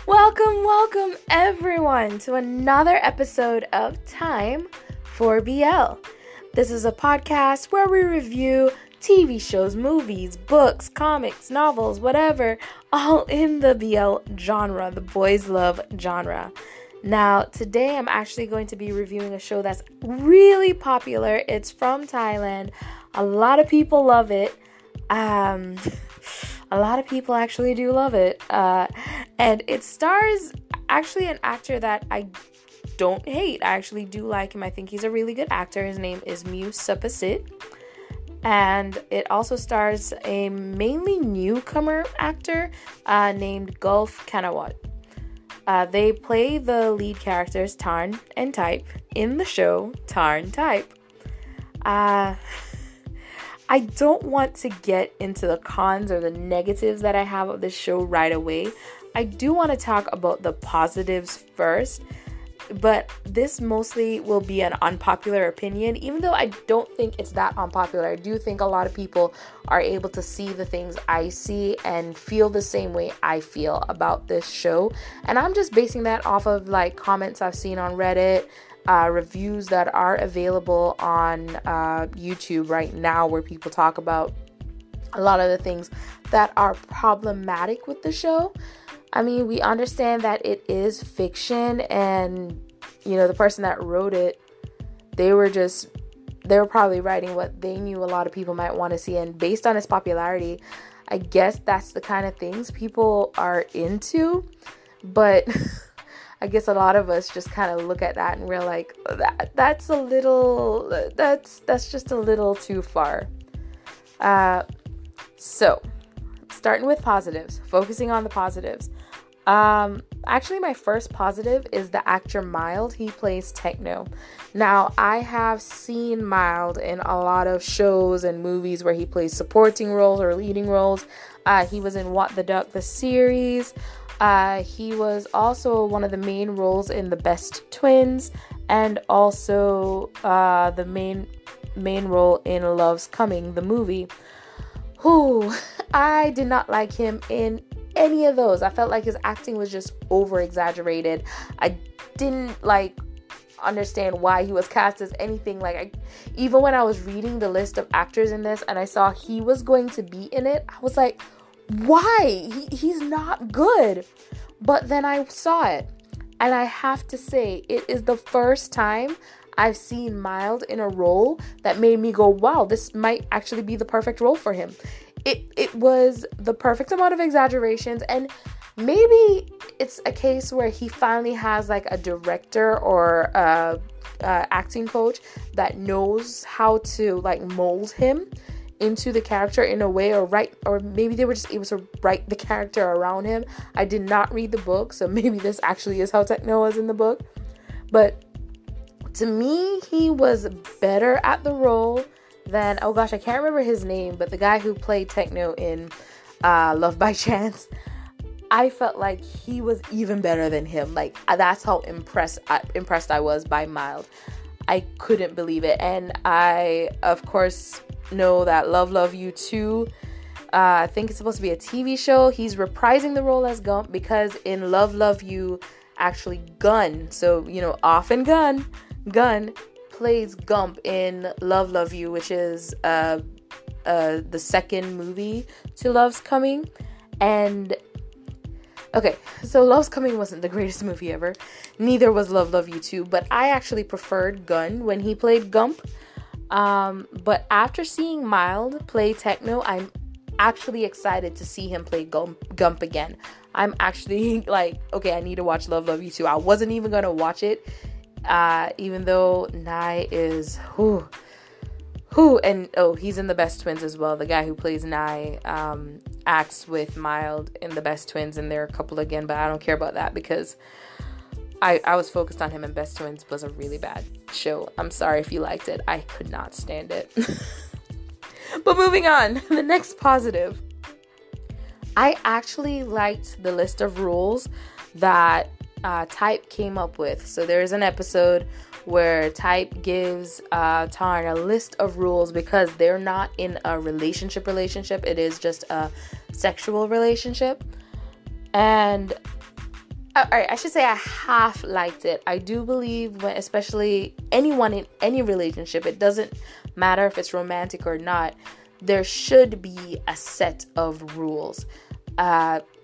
Welcome everyone to another episode of Time for BL. This is a podcast where we review TV shows, movies, books, comics, novels, whatever, all in the BL genre, the boys love genre. Now, today I'm actually going to be reviewing a show that's really popular. It's from Thailand. A lot of people love it. A lot of people actually do love it. And it stars actually an actor that I don't hate. I actually do like him. I think he's a really good actor. His name is Byulsarang. And it also stars a mainly newcomer actor named Gulf Kanawat. They play the lead characters Tharn and TYpe in the show TharnType. I don't want to get into the cons or the negatives that I have of this show right away. I do want to talk about the positives first, but this mostly will be an unpopular opinion, even though I don't think it's that unpopular. I do think a lot of people are able to see the things I see and feel the same way I feel about this show. And I'm just basing that off of like comments I've seen on Reddit, reviews that are available on YouTube right now, where people talk about a lot of the things that are problematic with the show. I mean, we understand that it is fiction, and the person that wrote it, they were probably writing what they knew a lot of people might want to see, and based on its popularity, I guess that's the kind of things people are into. But I guess a lot of us just kind of look at that and we're like, that's just a little too far. So starting with positives, focusing on the positives. Actually, my first positive is the actor Mild. He plays Techno. Now, I have seen Mild in a lot of shows and movies where he plays supporting roles or leading roles. He was in What the Duck, the series. He was also one of the main roles in The Best Twins, and also the main role in Love's Coming, the movie. I did not like him in any of those. I felt like his acting was just over exaggerated. I didn't understand why he was cast as anything. Even when I was reading the list of actors in this and I saw he was going to be in it, I was like, why? He's not good. But then I saw it, and I have to say, it is the first time I've seen Mild in a role that made me go, wow, this might actually be the perfect role for him. It was the perfect amount of exaggerations, and maybe it's a case where he finally has a director or acting coach that knows how to mold him into the character in a way, or maybe they were just able to write the character around him. I did not read the book, so maybe this actually is how Techno was in the book. But to me, he was better at the role than, oh gosh, I can't remember his name, but the guy who played Techno in Love by Chance. I felt like he was even better than him. That's how impressed I was by Mild. I couldn't believe it. And I, of course, know that Love You Too. I think it's supposed to be a TV show. He's reprising the role as Gump, because in Love You, actually Gun. So, often Gun plays Gump in Love You, which is the second movie to Love's Coming. And okay, so Love's Coming wasn't the greatest movie ever. Neither was Love You Too, but I actually preferred Gun when he played Gump. But after seeing Mild play Techno, I'm actually excited to see him play Gump again. I'm actually okay, I need to watch Love You Too. I wasn't even going to watch it, even though Nye is, he's in The Best Twins as well. The guy who plays Nye, acts with Mild in The Best Twins, and there are a couple again, but I don't care about that because I was focused on him, and Best Twins was a really bad show. I'm sorry if you liked it. I could not stand it. But moving on, the next positive. I actually liked the list of rules that TYpe came up with. So there's an episode where TYpe gives Tharn a list of rules because they're not in a relationship. It is just a sexual relationship. And all right, I should say I half liked it. I do believe when, especially anyone in any relationship, it doesn't matter if it's romantic or not, there should be a set of rules.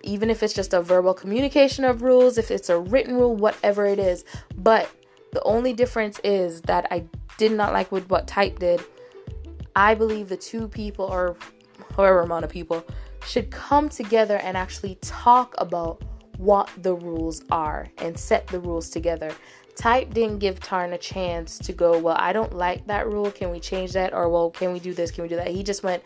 Even if it's just a verbal communication of rules, if it's a written rule, whatever it is. But the only difference is that I did not like with what Type did. I believe the two people, or however amount of people, should come together and actually talk about what the rules are and set the rules together. Type didn't give Tharn a chance to go, well, I don't like that rule, can we change that? Or, well, can we do this, can we do that? He just went,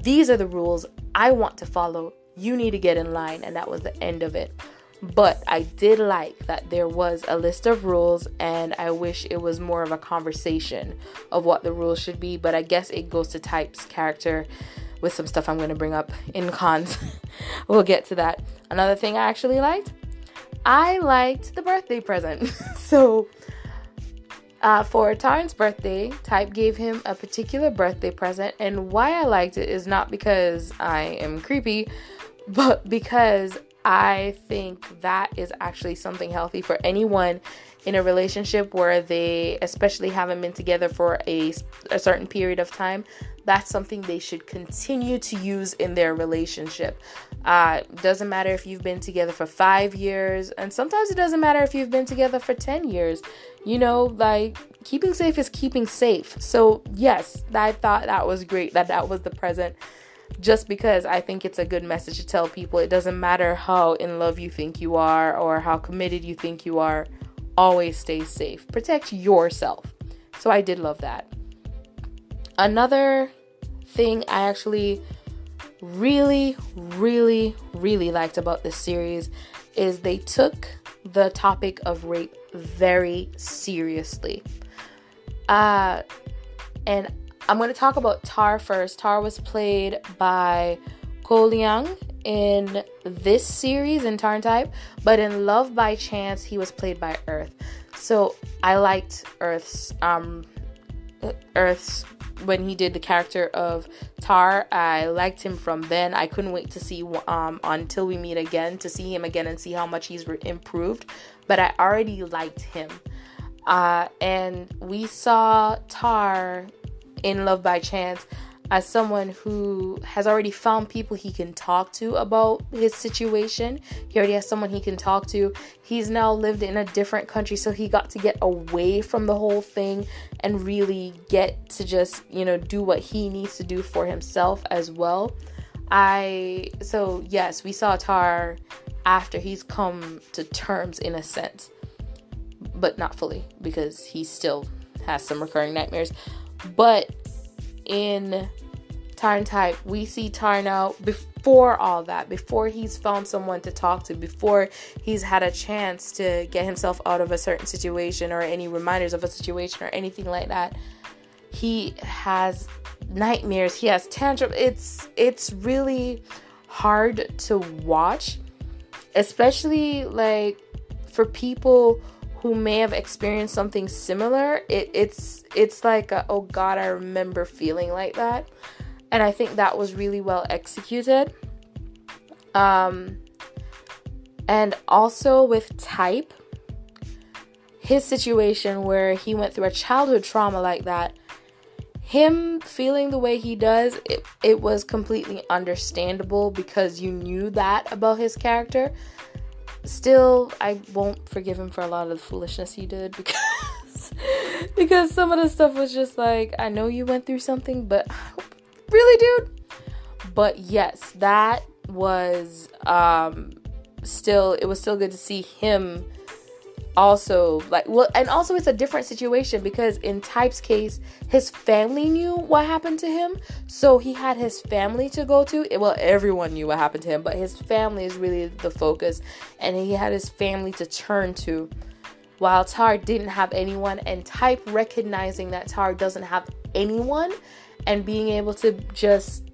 these are the rules I want to follow, you need to get in line, and that was the end of it. But I did like that there was a list of rules, and I wish it was more of a conversation of what the rules should be. But I guess it goes to Type's character with some stuff I'm going to bring up in cons. We'll get to that. Another thing I actually liked, I liked the birthday present. So for Tharn's birthday, Type gave him a particular birthday present, and why I liked it is not because I am creepy, but because I think that is actually something healthy for anyone in a relationship where they especially haven't been together for a certain period of time. That's something they should continue to use in their relationship. Doesn't matter if you've been together for 5 years, and sometimes it doesn't matter if you've been together for 10 years. You know, like, keeping safe is keeping safe. So yes, I thought that was great that was the present. Just because I think it's a good message to tell people it doesn't matter how in love you think you are or how committed you think you are, always stay safe. Protect yourself. So I did love that. Another thing I actually really liked about this series is they took the topic of rape very seriously. And I'm going to talk about Tar first. Tar was played by Ko Leung in this series in TharnType, but in Love by Chance, he was played by Earth. So I liked Earth's when he did the character of Tar. I liked him from then. I couldn't wait to see Until We Meet Again, to see him again and see how much he's improved. But I already liked him. And we saw Tar in Love by Chance as someone who has already found people he can talk to about his situation. He already has someone he can talk to. He's now lived in a different country, so he got to get away from the whole thing and really get to just, do what he needs to do for himself as well. So yes, we saw Tar after he's come to terms in a sense, but not fully, because he still has some recurring nightmares. But in TharnType, we see Tar now before all that, before he's found someone to talk to, before he's had a chance to get himself out of a certain situation or any reminders of a situation or anything like that. He has nightmares, he has tantrums. It's really hard to watch, especially like for people who may have experienced something similar. It's like oh God, I remember feeling like that. And I think that was really well executed. And also with Type, his situation where he went through a childhood trauma like that, him feeling the way he does, it was completely understandable because you knew that about his character. Still, I won't forgive him for a lot of the foolishness he did because some of the stuff was just like, I know you went through something, but really, dude? But yes, that was still good to see him also, and also it's a different situation because in Type's case, his family knew what happened to him, so he had his family to go to. Well, everyone knew what happened to him, but his family is really the focus, and he had his family to turn to, while Tar didn't have anyone. And Type recognizing that Tar doesn't have anyone and being able to just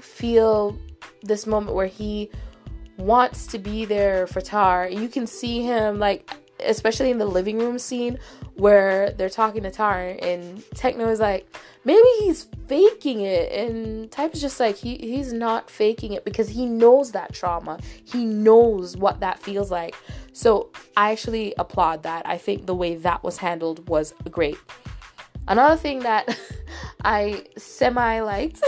feel this moment where he wants to be there for Tar. You can see him especially in the living room scene where they're talking to Tar, and Techno is like, maybe he's faking it, and Type is just like, he's not faking it because he knows that trauma. He knows what that feels like. So I actually applaud that. I think the way that was handled was great. Another thing that I semi-liked,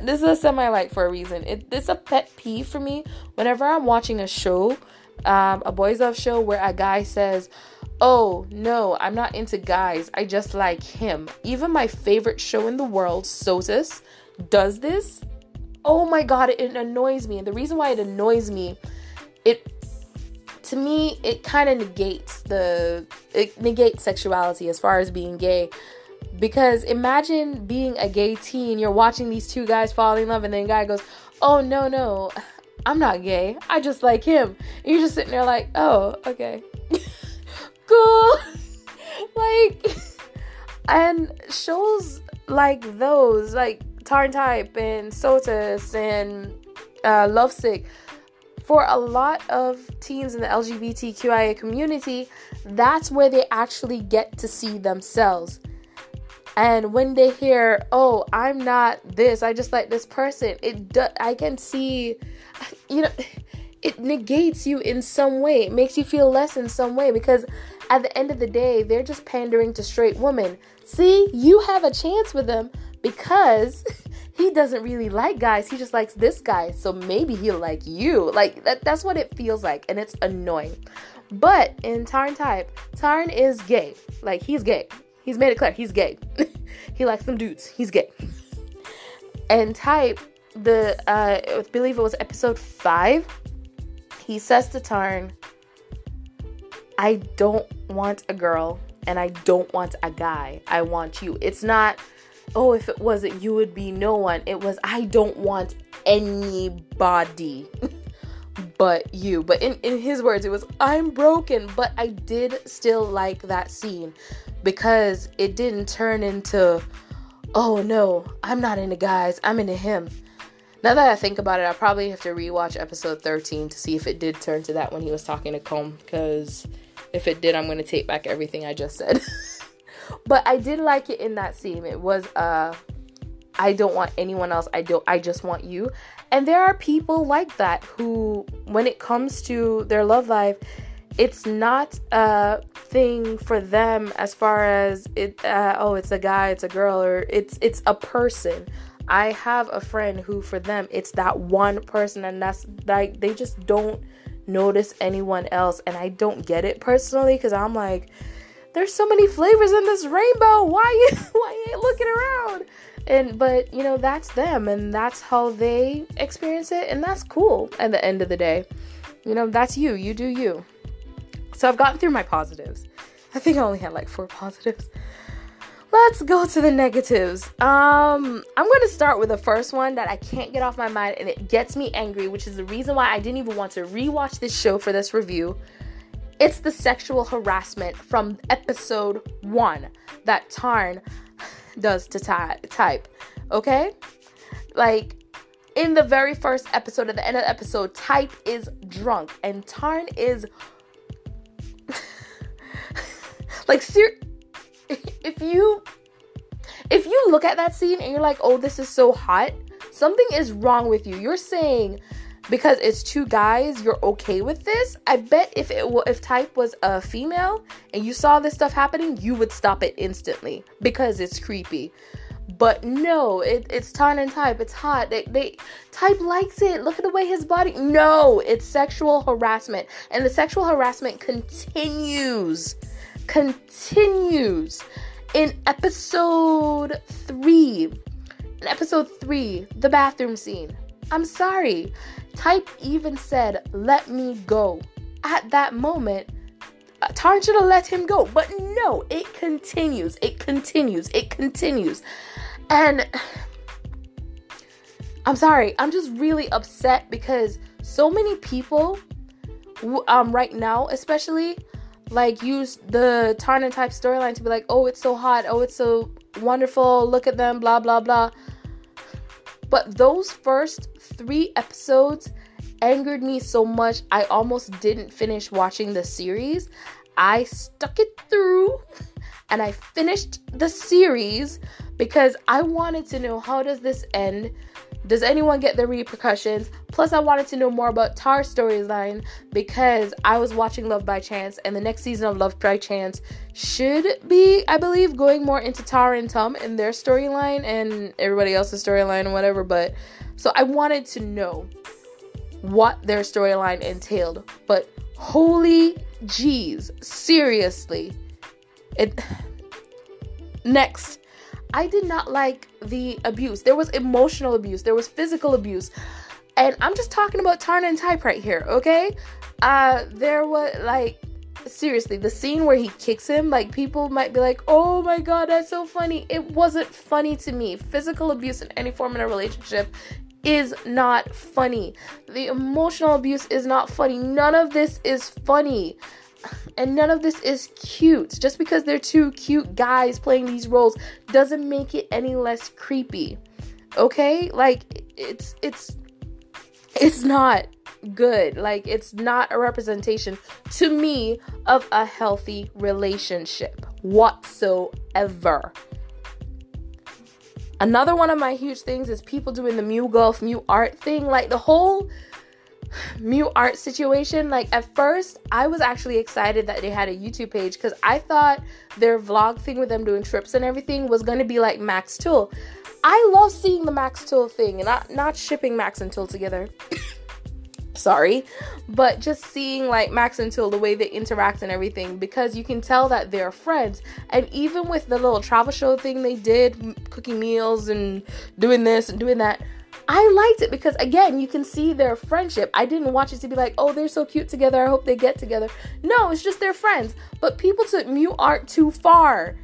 this is a semi-like for a reason. It's a pet peeve for me whenever I'm watching a show, a boys love show, where a guy says, oh no, I'm not into guys, I just like him. Even my favorite show in the world, SOTUS, does this. Oh my god, it annoys me. And the reason why it annoys me, to me, it kind of negates sexuality as far as being gay. Because imagine being a gay teen, you're watching these two guys fall in love, and then a guy goes, oh no, I'm not gay, I just like him. And you're just sitting there like, oh, okay. Cool. Like, and shows like those, like TharnType and SOTUS and Lovesick, for a lot of teens in the LGBTQIA community, that's where they actually get to see themselves. And when they hear, oh, I'm not this, I just like this person, I can see, it negates you in some way. It makes you feel less in some way, because at the end of the day, they're just pandering to straight women. See, you have a chance with him because he doesn't really like guys. He just likes this guy. So maybe he'll like you. Like, that's what it feels like. And it's annoying. But in TharnType, Tharn is gay. Like, he's gay. He's made it clear. He's gay. He likes them dudes. He's gay. And Type, I believe it was episode 5, he says to Tharn, I don't want a girl and I don't want a guy. I want you. It's not, oh, if it wasn't, you would be no one. It was, I don't want anybody but you. But in his words, it was, I'm broken. But I did still like that scene because it didn't turn into, oh no, I'm not into guys, I'm into him. Now that I think about it, I probably have to rewatch episode 13 to see if it did turn to that when he was talking to Combe, because if it did, I'm going to take back everything I just said. But I did like it in that scene. It was, I don't want anyone else. I just want you. And there are people like that who, when it comes to their love life, it's not a thing for them as far as it, it's a guy, it's a girl, or it's a person. I have a friend who, for them, it's that one person, and that's like, they just don't notice anyone else. And I don't get it personally, because I'm like, there's so many flavors in this rainbow. Why you ain't looking around? But that's them, and that's how they experience it, and that's cool. At the end of the day, that's you. You do you. So I've gotten through my positives. I think I only had like 4 positives. Let's go to the negatives. I'm going to start with the first one that I can't get off my mind, and it gets me angry, which is the reason why I didn't even want to rewatch this show for this review. It's the sexual harassment from episode 1 that Tharn does to Type. Okay? Like, in the very first episode, at the end of the episode, Type is drunk, and Tharn is like, if you look at that scene and you're like, oh, this is so hot, something is wrong with you. You're saying because it's 2 guys, you're okay with this? I bet if Type was a female and you saw this stuff happening, you would stop it instantly because it's creepy. But no, it's Tharn and Type. It's hot. They Type likes it. Look at the way his body. No, it's sexual harassment, and the sexual harassment continues. In episode 3, the bathroom scene. I'm sorry. Type even said, let me go. At that moment, Tharn should have let him go. But no, it continues. And I'm sorry. I'm just really upset because so many people, right now especially, like, use the Tharn and Type storyline to be like, oh, it's so hot, oh, it's so wonderful, look at them, blah, blah, blah. But those first 3 episodes angered me so much, I almost didn't finish watching the series. I stuck it through, and I finished the series because I wanted to know, how does this end? Does anyone get the repercussions? Plus, I wanted to know more about Tar's storyline because I was watching Love by Chance, and the next season of Love by Chance should be, I believe, going more into Tar and Tom and their storyline and everybody else's storyline and whatever. But so I wanted to know what their storyline entailed. But holy jeez, seriously. Next, I did not like the abuse. There was emotional abuse. There was physical abuse. And I'm just talking about Tharn TYpe right here, okay? There was, like, seriously, the scene where he kicks him, like, people might be like, oh my god, that's so funny. It wasn't funny to me. Physical abuse in any form in a relationship is not funny. The emotional abuse is not funny. None of this is funny. And none of this is cute. Just because they're two cute guys playing these roles doesn't make it any less creepy. Okay? Like, it's not good. Like, it's not a representation to me of a healthy relationship whatsoever. Another one of my huge things is people doing the Mew Golf, Mew Art thing. Like, the whole Mew Art situation, like, at first I was actually excited that they had a YouTube page because I thought their vlog thing with them doing trips and everything was going to be like Max Tool. I love seeing the Max Tool thing, and not shipping Max and Tool together. Sorry, but just seeing like Max and Tool, the way they interact and everything, because you can tell that they're friends. And even with the little travel show thing they did, cooking meals and doing this and doing that, I liked it because, again, you can see their friendship. I didn't watch it to be like, oh, they're so cute together, I hope they get together. No, it's just they're friends. But people took Mew Art too far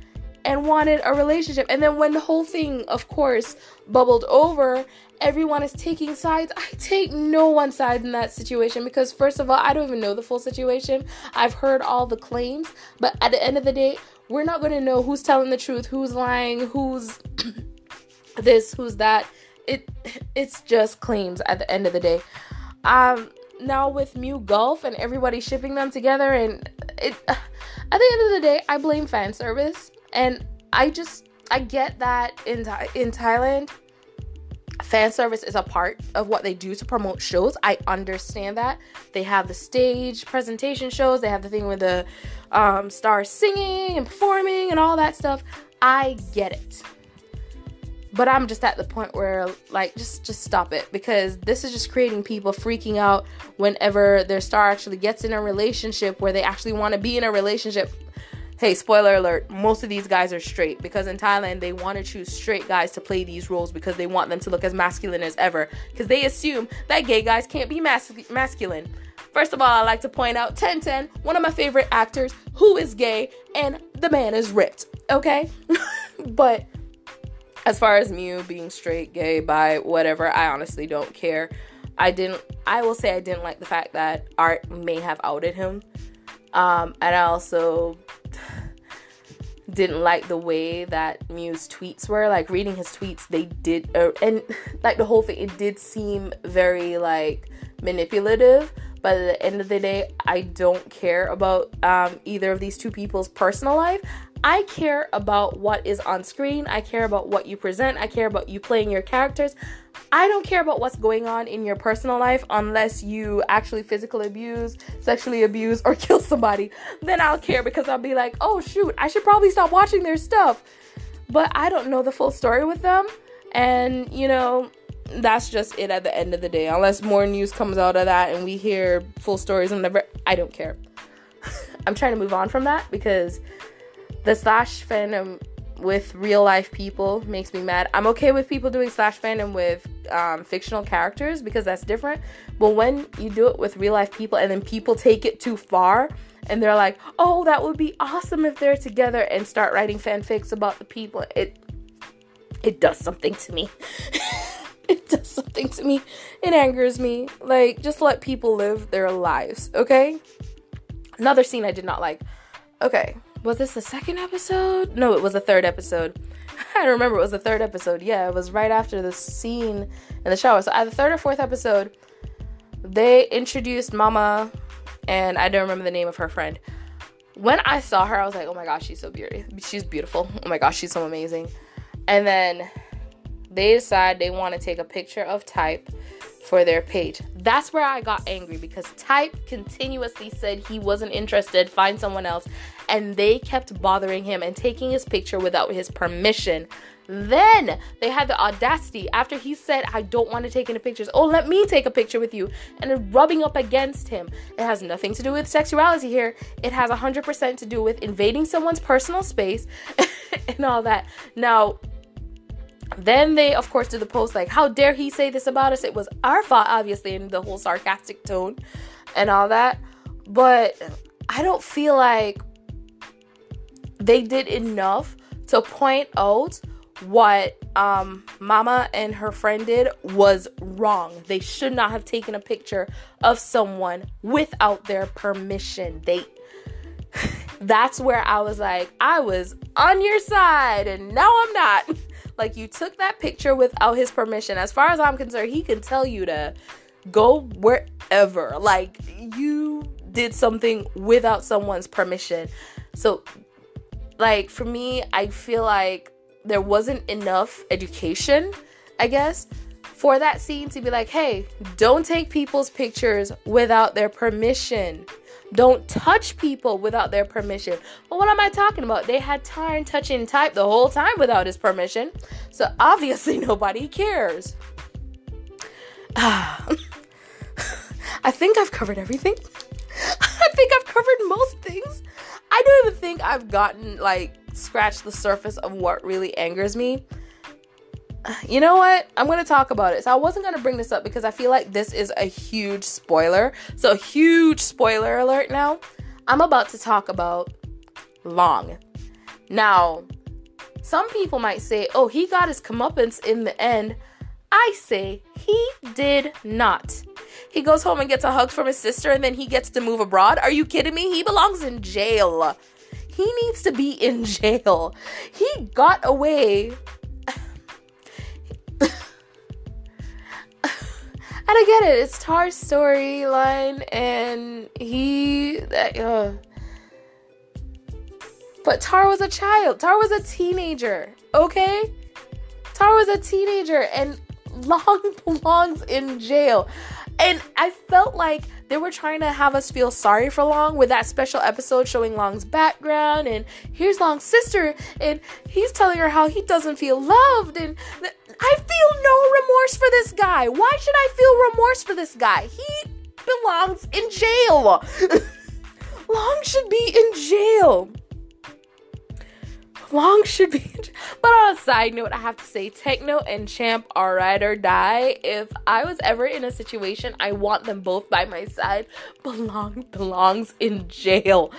and wanted a relationship. And then when the whole thing, of course, bubbled over, everyone is taking sides. I take no one side in that situation because, first of all, I don't even know the full situation. I've heard all the claims. But at the end of the day, we're not going to know who's telling the truth, who's lying, who's this, who's that. It's just claims at the end of the day. Now with Mew Golf and everybody shipping them together, and at the end of the day, I blame fan service. And I get that in Thailand, fan service is a part of what they do to promote shows. I understand that. They have the stage presentation shows. They have the thing with the stars singing and performing and all that stuff. I get it. But I'm just at the point where, like, just stop it. Because this is just creating people freaking out whenever their star actually gets in a relationship where they actually want to be in a relationship. Hey, spoiler alert, most of these guys are straight. Because in Thailand, they want to choose straight guys to play these roles because they want them to look as masculine as ever. Because they assume that gay guys can't be masculine. First of all, I like to point out 1010, one of my favorite actors, who is gay, and the man is ripped. Okay? But as far as Mew being straight, gay, bi, whatever, I honestly don't care. I will say I didn't like the fact that Art may have outed him. And I also didn't like the way that Mew's tweets were. Like, reading his tweets, they did, and like the whole thing, it did seem very, like, manipulative. But at the end of the day, I don't care about either of these two people's personal life. I care about what is on screen. I care about what you present. I care about you playing your characters. I don't care about what's going on in your personal life unless you actually physically abuse, sexually abuse, or kill somebody. Then I'll care because I'll be like, oh shoot, I should probably stop watching their stuff. But I don't know the full story with them. And, you know, that's just it at the end of the day. Unless more news comes out of that and we hear full stories and whatever, I don't care. I'm trying to move on from that because the slash fandom with real life people makes me mad. I'm okay with people doing slash fandom with fictional characters because that's different. But when you do it with real life people and then people take it too far and they're like, oh, that would be awesome if they're together, and start writing fanfics about the people, it does something to me. It does something to me. It angers me. Like, just let people live their lives, okay? Another scene I did not like. Okay. Was this the second episode? No, it was the third episode. I remember it was the third episode. Yeah, it was right after the scene in the shower. So at the third or fourth episode, they introduced Mama, and I don't remember the name of her friend. When I saw her, I was like, oh my gosh, she's so beautiful. She's beautiful. Oh my gosh, she's so amazing. And then they decide they want to take a picture of Type for their page. That's where I got angry, because Type continuously said he wasn't interested, find someone else, and they kept bothering him and taking his picture without his permission. Then they had the audacity, after he said, I don't want to take any pictures, oh, let me take a picture with you, and then rubbing up against him. It has nothing to do with sexuality here. It has 100% to do with invading someone's personal space and all that. Now, then they, of course, did the post like, how dare he say this about us? It was our fault, obviously, in the whole sarcastic tone and all that. But I don't feel like they did enough to point out what Mama and her friend did was wrong. They should not have taken a picture of someone without their permission. That's where I was like, I was on your side and now I'm not. Like, you took that picture without his permission. As far as I'm concerned, he can tell you to go wherever. Like, you did something without someone's permission. So, like, for me, I feel like there wasn't enough education, I guess, for that scene to be like, hey, don't take people's pictures without their permission. Don't touch people without their permission. Well, what am I talking about? They had Tharn touching Type the whole time without his permission. So obviously nobody cares. I think I've covered everything. I think I've covered most things. I don't even think I've gotten, like, scratched the surface of what really angers me. You know what? I'm going to talk about it. So I wasn't going to bring this up because I feel like this is a huge spoiler. So huge spoiler alert now. I'm about to talk about Long. Now, some people might say, oh, he got his comeuppance in the end. I say he did not. He goes home and gets a hug from his sister and then he gets to move abroad. Are you kidding me? He belongs in jail. He needs to be in jail. He got away. And I get it, it's Tar's storyline, and but Tar was a child. Tar was a teenager, okay? Tar was a teenager, and Long belongs in jail. And I felt like they were trying to have us feel sorry for Long with that special episode showing Long's background, and here's Long's sister, and he's telling her how he doesn't feel loved, and I feel no remorse for this guy. Why should I feel remorse for this guy? He belongs in jail. Long should be in jail. Long should be in jail. But on a side note, I have to say, Techno and Champ are ride or die. If I was ever in a situation, I want them both by my side. Long belongs in jail.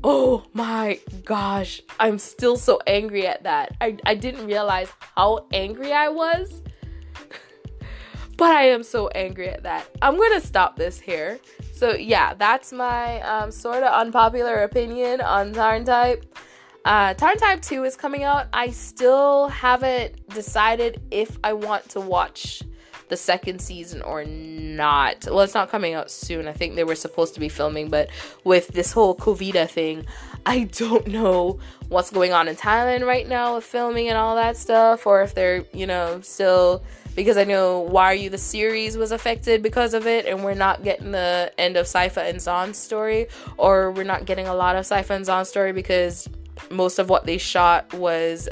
Oh my gosh, I'm still so angry at that. I didn't realize how angry I was, but I am so angry at that. I'm going to stop this here. So yeah, that's my sort of unpopular opinion on TharnType. TharnType 2 is coming out. I still haven't decided if I want to watch the second season or not. Well, it's not coming out soon. I think they were supposed to be filming, but with this whole COVID thing, I don't know what's going on in Thailand right now with filming and all that stuff, or if they're, still, because I know Why Are You the series was affected because of it, and we're not getting the end of Sypha and Zahn's story, or we're not getting a lot of Sypha and Zahn's story because most of what they shot was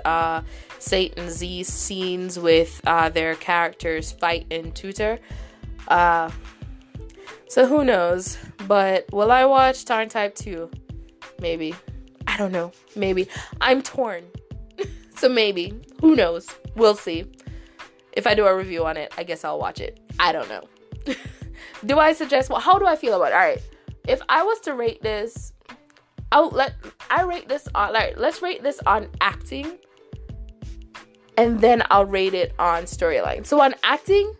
Sate and Z's scenes with their characters fight and tutor. So who knows? But will I watch TharnType 2? Maybe. I don't know. Maybe. I'm torn. So maybe. Who knows? We'll see. If I do a review on it, I guess I'll watch it. I don't know. Do I suggest... Well, how do I feel about it? Alright. If I was to rate this... let's rate this on acting, and then I'll rate it on storyline. So on acting,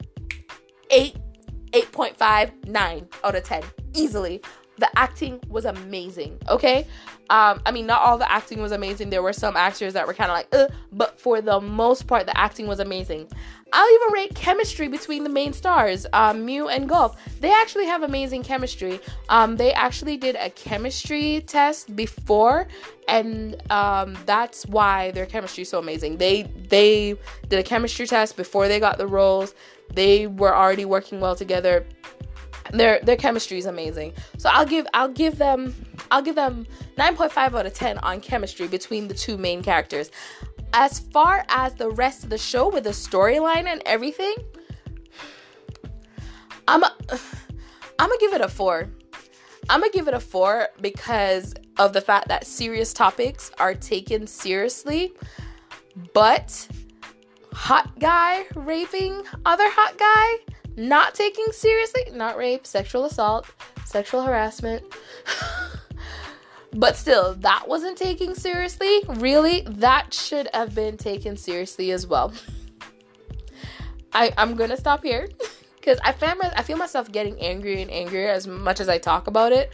8.5, 9 out of 10. Easily. the acting was amazing, okay? I mean, not all the acting was amazing. There were some actors that were kind of like, but for the most part, the acting was amazing. I'll even rate chemistry between the main stars, Mew and Golf. They actually have amazing chemistry. They actually did a chemistry test before, and that's why their chemistry is so amazing. They did a chemistry test before they got the roles. They were already working well together. Their chemistry is amazing. So I'll give them 9.5 out of 10 on chemistry between the two main characters. As far as the rest of the show with the storyline and everything, I'm gonna give it a 4. I'm gonna give it a 4 because of the fact that serious topics are taken seriously, but hot guy raping other hot guy not taking seriously, not rape, sexual assault, sexual harassment. But still, that wasn't taken seriously. Really, that should have been taken seriously as well. I'm gonna stop here because I feel myself getting angrier and angrier as much as I talk about it.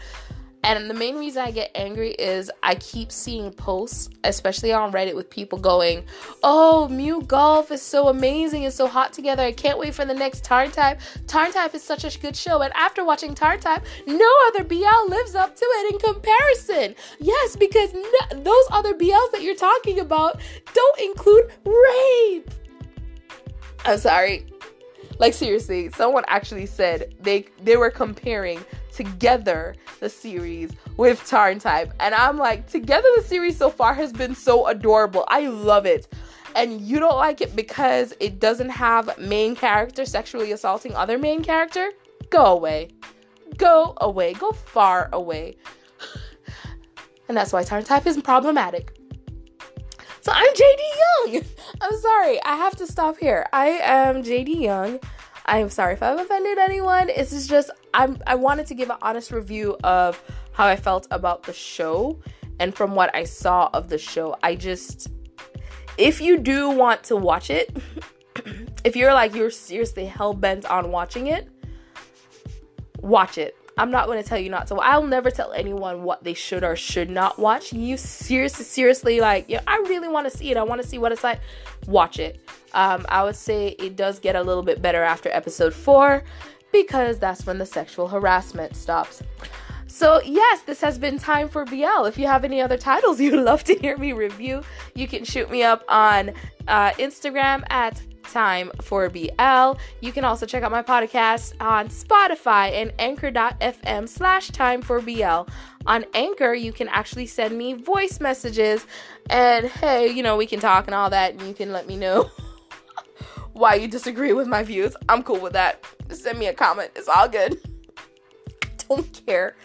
And the main reason I get angry is I keep seeing posts, especially on Reddit, with people going, "Oh, Mew Golf is so amazing and so hot together. I can't wait for the next TharnType. TharnType is such a good show. And after watching TharnType, no other BL lives up to it in comparison." Yes, because those other BLs that you're talking about don't include rape. I'm sorry. Like, seriously, someone actually said they were comparing Together the series with TharnType, and I'm like, Together the series so far has been so adorable. I love it. And you don't like it because it doesn't have main character sexually assaulting other main character? Go away. Go away. Go far away. And that's why TharnType is problematic. So I'm JD Young. I'm sorry. I have to stop here. I am JD Young. I'm sorry if I've offended anyone. It's just I wanted to give an honest review of how I felt about the show, and from what I saw of the show, if you do want to watch it, if you're seriously hell-bent on watching it, watch it. I'm not going to tell you not to. I'll never tell anyone what they should or should not watch. You seriously like, I really want to see it. I want to see what it's like. Watch it. I would say it does get a little bit better after episode 4 because that's when the sexual harassment stops. So yes, this has been Time for BL. If you have any other titles you'd love to hear me review, you can shoot me up on Instagram at Time for BL. You can also check out my podcast on Spotify and anchor.fm/Time for BL. On Anchor, you can actually send me voice messages and hey, we can talk and all that, and you can let me know why you disagree with my views. I'm cool with that. Send me a comment. It's all good. I don't care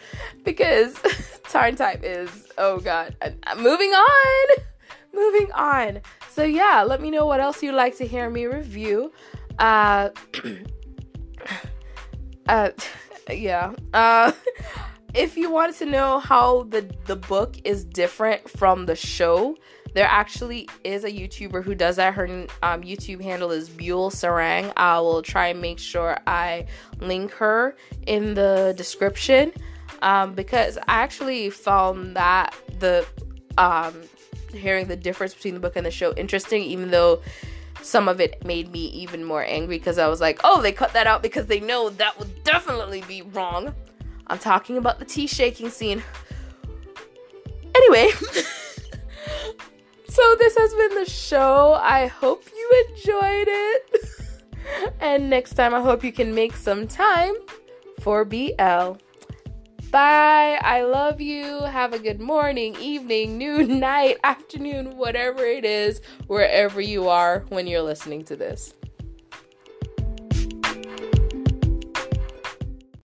because TharnType is, oh god. Moving on. So yeah, let me know what else you'd like to hear me review. If you wanted to know how the book is different from the show, there actually is a YouTuber who does that. Her YouTube handle is Byulsarang. I will try and make sure I link her in the description because I actually found that hearing the difference between the book and the show interesting, even though some of it made me even more angry because I was like, oh, they cut that out because they know that would definitely be wrong. I'm talking about the tea shaking scene. Anyway, so this has been the show. I hope you enjoyed it. And next time, I hope you can make some time for BL. Bye. I love you. Have a good morning, evening, noon, night, afternoon, whatever it is, wherever you are when you're listening to this.